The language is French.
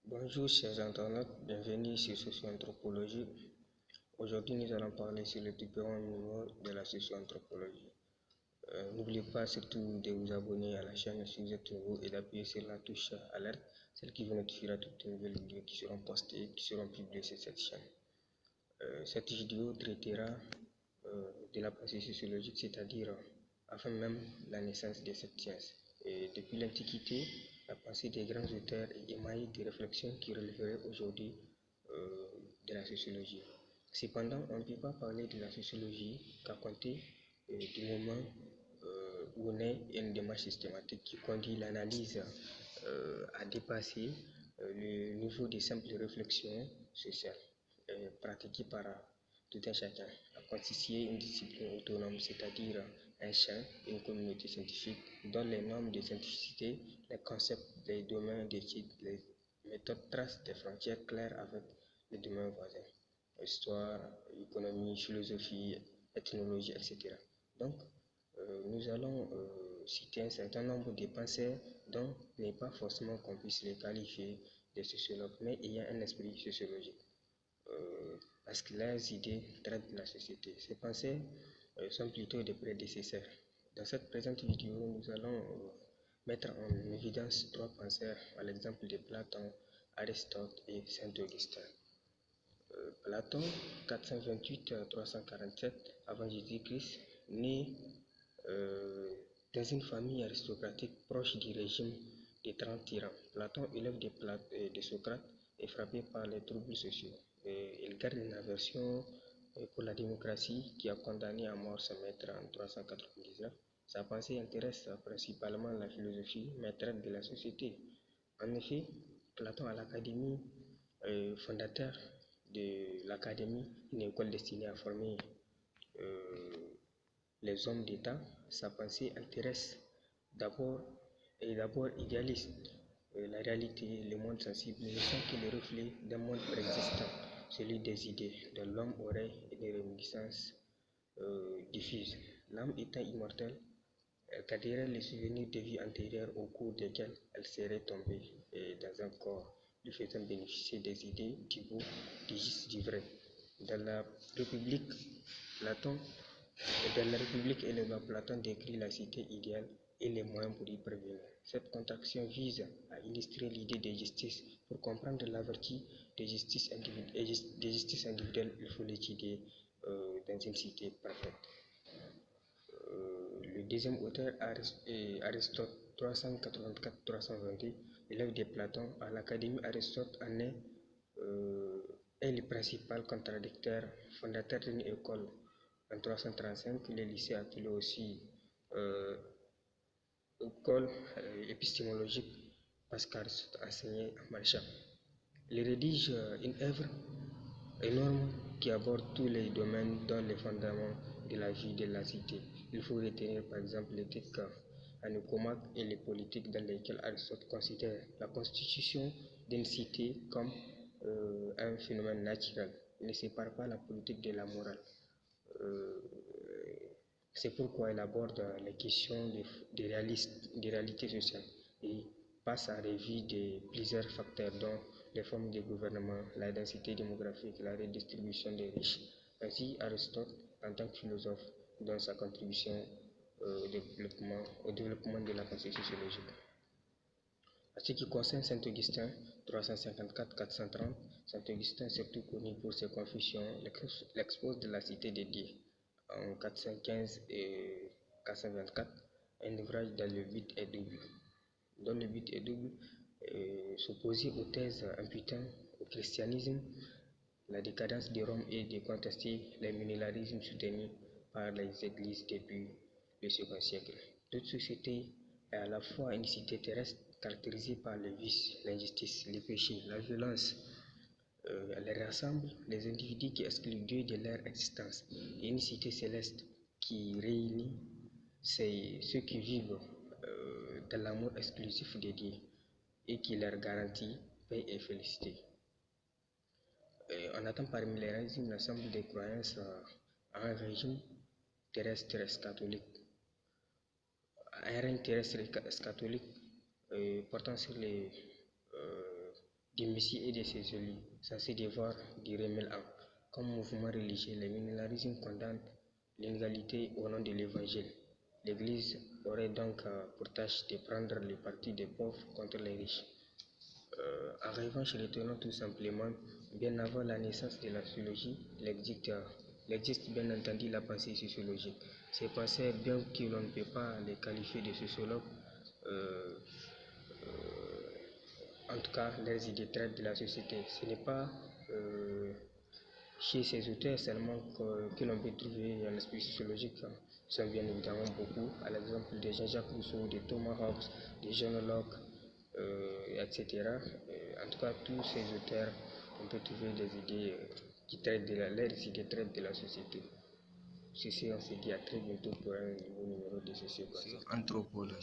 Bonjour chers internautes, bienvenue sur Socio-Anthropologie. Aujourd'hui nous allons parler sur les différents niveaux de la socio-anthropologie. N'oubliez pas surtout de vous abonner à la chaîne si vous êtes nouveau et d'appuyer sur la touche alerte, celle qui vous notifiera toutes les nouvelles vidéos qui seront postées, qui seront publiées sur cette chaîne. Cette vidéo traitera de la pensée sociologique, c'est-à-dire avant même la naissance de cette science. Et depuis l'Antiquité, la pensée des grands auteurs est émaillée de réflexions qui relèveraient aujourd'hui de la sociologie. Cependant, on ne peut pas parler de la sociologie qu'à compter du moment où naît une démarche systématique qui conduit l'analyse à dépasser le niveau de simple réflexion sociale pratiquée par tout un chacun, à constituer une discipline autonome, c'est-à-dire un champ, une communauté scientifique dont les normes de scientificité, les concepts, les domaines d'études, les méthodes tracent des frontières claires avec les domaines voisins, histoire, économie, philosophie, ethnologie, etc. Donc, nous allons citer un certain nombre de penseurs dont il n'est pas forcément qu'on puisse les qualifier de sociologues, mais ayant un esprit sociologique. Parce que leurs idées traitent de la société. Ces pensées sont plutôt des prédécesseurs. Dans cette présente vidéo, nous allons mettre en évidence trois penseurs, à l'exemple de Platon, Aristote et Saint-Augustin. Platon, 428-347 avant Jésus-Christ, né dans une famille aristocratique proche du régime des 30 tyrans. Platon, élève de Socrate, est frappé par les troubles sociaux. Il garde une aversion pour la démocratie qui a condamné à mort son maître en 399. Sa pensée intéresse principalement la philosophie, mais traite de la société. En effet, Platon à l'Académie, fondateur de l'Académie, une école destinée à former les hommes d'État, sa pensée intéresse d'abord idéaliste. La réalité, le monde sensible ne sont que le reflet d'un monde préexistant, celui des idées, dont l'homme aurait une réminiscence diffuse. L'âme étant immortelle, elle garderait les souvenirs de vies antérieures au cours desquelles elle serait tombée dans un corps, lui faisant bénéficier des idées, du beau, du juste, du vrai. Dans la République, et les lois, Platon décrit la cité idéale et les moyens pour y parvenir. Cette contraction vise à illustrer l'idée de justice. Pour comprendre la vertu de justice individuelle, il faut l'étudier dans une cité parfaite. Le deuxième auteur, Aristote, 384-322, élève de Platon. À l'Académie, Aristote en est le principal contradicteur, fondateur d'une école. En 335, le lycée appelé aussi école épistémologique parce qu'Aristote enseignait en marchant. Il rédige une œuvre énorme qui aborde tous les domaines dont les fondements de la vie de la cité. Il faut retenir par exemple l'éthique en Nicomaque et les politiques dans lesquelles Aristote considère la constitution d'une cité comme un phénomène naturel. Il ne sépare pas la politique de la morale. C'est pourquoi il aborde les questions des réalités sociales et passe à revue de plusieurs facteurs dont les formes de gouvernement, la densité démographique, la redistribution des riches. Ainsi, Aristote, en tant que philosophe, donne sa contribution au développement de la pensée sociologique. En ce qui concerne Saint-Augustin, 354-430, Saint-Augustin, surtout connu pour ses confessions, l'expose de la cité de Dieu en 415 et 424, un ouvrage dont le but est double, s'opposer aux thèses imputant au christianisme la décadence de Rome et de contester le millénarisme soutenu par les églises depuis le second siècle. Toute société est à la fois une cité terrestre caractérisée par les vices, l'injustice, les péchés, la violence. Elle rassemble les individus qui excluent Dieu de leur existence et une cité céleste qui réunit ceux qui vivent dans l'amour exclusif de Dieu et qui leur garantit paix et félicité. On attend parmi les régimes l'ensemble des croyances à un régime terrestre catholique, un règne terrestre catholique portant sur des messies et des sociologues, censés devoir du remède comme mouvement religieux. Le millénarisme condamne l'inégalité au nom de l'évangile. L'Église aurait donc pour tâche de prendre le parti des pauvres contre les riches. En revanche, retenons tout simplement, bien avant la naissance de la sociologie, il existe bien entendu la pensée sociologique. Ces penseurs, bien que l'on ne peut pas les qualifier de sociologues, en tout cas, leurs idées traitent de la société. Ce n'est pas chez ces auteurs seulement que l'on peut trouver un aspect sociologique. Ils sont bien évidemment beaucoup, à l'exemple de Jean-Jacques Rousseau, de Thomas Hobbes, de John Locke, etc. En tout cas, tous ces auteurs, on peut trouver des idées qui traitent de leurs idées traitent de la société. Ceci, on se dit à très bientôt pour un nouveau numéro de ceci. Anthropologie.